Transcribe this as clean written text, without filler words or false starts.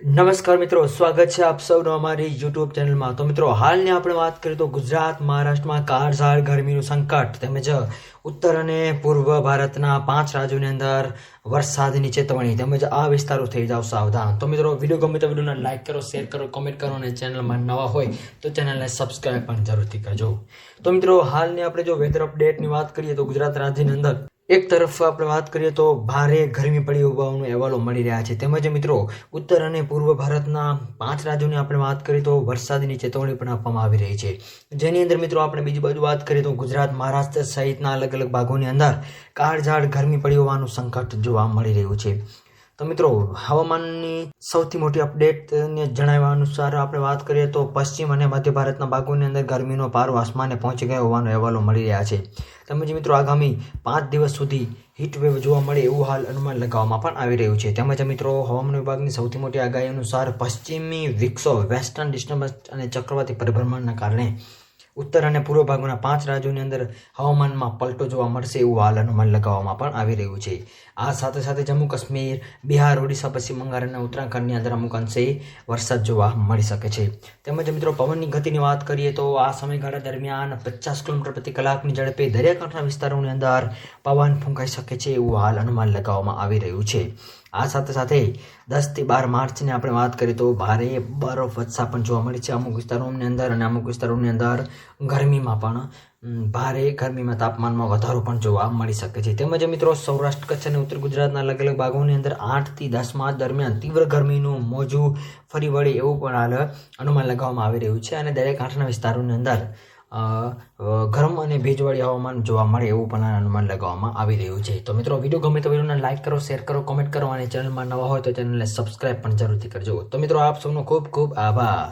નમસ્કાર મિત્રો, સ્વાગત છે આપ સૌનો અમારી યુટ્યુબ ચેનલમાં। તો મિત્રો, હાલની આપણે વાત કરીએ તો ગુજરાત મહારાષ્ટ્રમાં કાળઝાળ ગરમીનું સંકટ તેમજ ઉત્તર અને પૂર્વ ભારતના 5 રાજ્યોની અંદર વરસાદની ચેતવણી તેમજ આ વિસ્તારો થઈ જાવ સાવધાન। તો મિત્રો, વિડીયો ગમે તો વિડીયોને લાઈક કરો, શેર કરો, કોમેન્ટ કરો અને ચેનલમાં નવા હોય તો ચેનલને સબસ્ક્રાઈબ પણ જરૂરથી કરજો। તો મિત્રો, હાલની આપણે જો વેધર અપડેટની વાત કરીએ તો ગુજરાત રાજ્યની અંદર એક તરફ આપણે વાત કરીએ તો ભારે ગરમી પડી હોવાનું અહેવાલો મળી રહ્યા છે તેમજ મિત્રો ઉત્તર અને પૂર્વ ભારતના 5 રાજ્યોની આપણે વાત કરીએ તો વરસાદની ચેતવણી પણ આપવામાં આવી રહી છે, જેની અંદર મિત્રો આપણે બીજી બાજુ વાત કરીએ તો ગુજરાત મહારાષ્ટ્ર સહિતના અલગ અલગ ભાગોની અંદર કાળઝાળ ગરમી પડી હોવાનું સંકટ જોવા મળી રહ્યું છે। તો મિત્રો, હવામાનની સૌથી મોટી અપડેટને જણાવ્યા અનુસાર આપણે વાત કરીએ તો પશ્ચિમ અને મધ્ય ભારતના ભાગોની અંદર ગરમીનો પારો આસમાને પહોંચી ગયો હોવાનો અહેવાલો મળી રહ્યા છે તેમજ મિત્રો આગામી 5 દિવસ સુધી હીટવેવ જોવા મળે એવું હાલ અનુમાન લગાવવામાં પણ આવી રહ્યું છે તેમજ મિત્રો હવામાન વિભાગની સૌથી મોટી આગાહી અનુસાર પશ્ચિમી વિક્ષોભ, વેસ્ટર્ન ડિસ્ટર્બન્સ અને ચક્રવાતી પરિભ્રમણના કારણે ઉત્તર અને પૂર્વ ભાગોના 5 રાજ્યોની અંદર હવામાનમાં પલટો જોવા મળશે એવું હાલ અનુમાન લગાવવામાં પણ આવી રહ્યું છે। આ સાથે સાથે જમ્મુ કાશ્મીર, બિહાર, ઓડિશા, પશ્ચિમ બંગાળ અને ઉત્તરાખંડની અંદર અમુક અંશે વરસાદ જોવા મળી શકે છે તેમજ મિત્રો પવનની ગતિની વાત કરીએ તો આ સમયગાળા દરમિયાન 50 કિલોમીટર પ્રતિ કલાકની ઝડપે દરિયાકાંઠાના વિસ્તારોની અંદર પવન ફૂંકાઈ શકે છે એવું હાલ અનુમાન લગાવવામાં આવી રહ્યું છે। આ સાથે સાથે 10 થી 12 માર્ચની આપણે વાત કરીએ તો ભારે બરફ વર્ષા પણ જોવા મળી છે અમુક વિસ્તારોની અંદર અને અમુક વિસ્તારોની અંદર ગરમીમાં પણ ભારે ગરમીમાં તાપમાનમાં વધારો પણ જોવા મળી શકે છે તેમજ મિત્રો સૌરાષ્ટ્ર, કચ્છ અને ઉત્તર ગુજરાતના અલગ અલગ ભાગોની અંદર 8 થી 10 માર્ચ દરમિયાન તીવ્ર ગરમીનું મોજું ફરી વળે એવું પણ હાલ અનુમાન લગાવવામાં આવી રહ્યું છે અને દરિયાકાંઠાના વિસ્તારોની અંદર ગરમ અને ભેજવાળી હવામાન જોવા મળે એવું પણ અનુમાન લગાવવામાં આવી રહ્યું છે। તો મિત્રો, વિડીયો ગમે તો વિડીયોને લાઈક કરો, શેર કરો, કોમેન્ટ કરો અને ચેનલમાં નવા હોય તો ચેનલને સબસ્ક્રાઈબ પણ જરૂરથી કરજો। તો મિત્રો, આપ સૌનો ખૂબ ખૂબ આભાર।